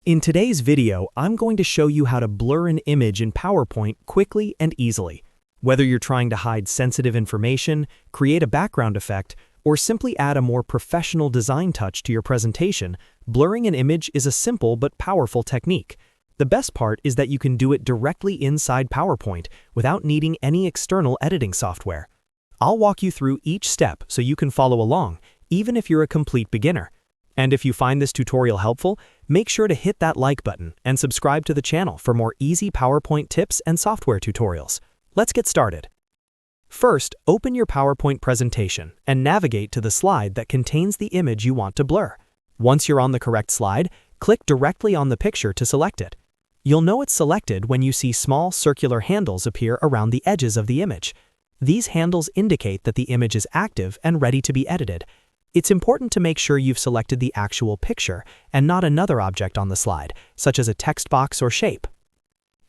In today's video, I'm going to show you how to blur an image in PowerPoint quickly and easily. Whether you're trying to hide sensitive information, create a background effect, or simply add a more professional design touch to your presentation, blurring an image is a simple but powerful technique. The best part is that you can do it directly inside PowerPoint without needing any external editing software. I'll walk you through each step so you can follow along, even if you're a complete beginner. And if you find this tutorial helpful, make sure to hit that like button and subscribe to the channel for more easy PowerPoint tips and software tutorials. Let's get started. First, open your PowerPoint presentation and navigate to the slide that contains the image you want to blur. Once you're on the correct slide, click directly on the picture to select it. You'll know it's selected when you see small circular handles appear around the edges of the image. These handles indicate that the image is active and ready to be edited. It's important to make sure you've selected the actual picture and not another object on the slide, such as a text box or shape.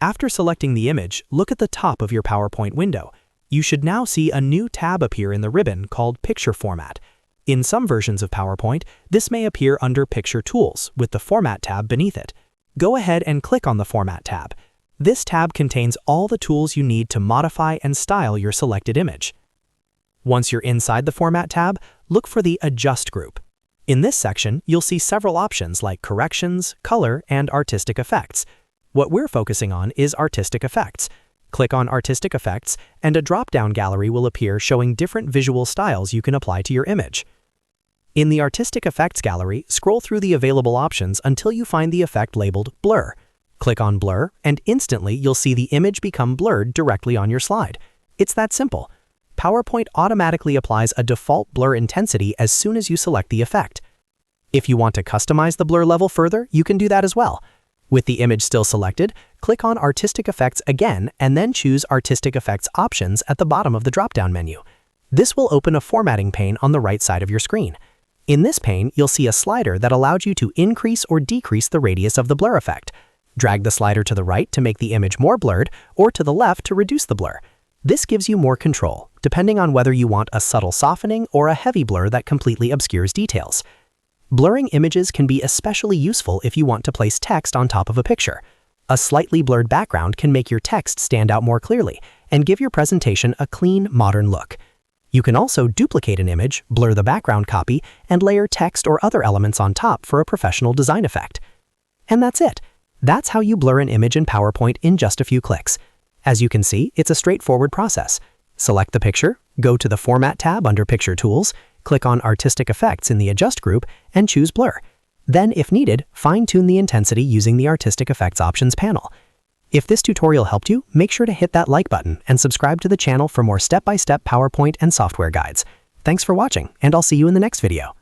After selecting the image, look at the top of your PowerPoint window. You should now see a new tab appear in the ribbon called Picture Format. In some versions of PowerPoint, this may appear under Picture Tools with the Format tab beneath it. Go ahead and click on the Format tab. This tab contains all the tools you need to modify and style your selected image. Once you're inside the Format tab, look for the Adjust group. In this section, you'll see several options like Corrections, Color, and Artistic Effects. What we're focusing on is Artistic Effects. Click on Artistic Effects, and a drop-down gallery will appear showing different visual styles you can apply to your image. In the Artistic Effects gallery, scroll through the available options until you find the effect labeled Blur. Click on Blur, and instantly you'll see the image become blurred directly on your slide. It's that simple. PowerPoint automatically applies a default blur intensity as soon as you select the effect. If you want to customize the blur level further, you can do that as well. With the image still selected, click on Artistic Effects again and then choose Artistic Effects Options at the bottom of the drop-down menu. This will open a formatting pane on the right side of your screen. In this pane, you'll see a slider that allows you to increase or decrease the radius of the blur effect. Drag the slider to the right to make the image more blurred or to the left to reduce the blur. This gives you more control, depending on whether you want a subtle softening or a heavy blur that completely obscures details. Blurring images can be especially useful if you want to place text on top of a picture. A slightly blurred background can make your text stand out more clearly and give your presentation a clean, modern look. You can also duplicate an image, blur the background copy, and layer text or other elements on top for a professional design effect. And that's it. That's how you blur an image in PowerPoint in just a few clicks. As you can see, it's a straightforward process. Select the picture, go to the Format tab under Picture Tools, click on Artistic Effects in the Adjust group, and choose Blur. Then, if needed, fine-tune the intensity using the Artistic Effects Options panel. If this tutorial helped you, make sure to hit that like button and subscribe to the channel for more step-by-step PowerPoint and software guides. Thanks for watching, and I'll see you in the next video.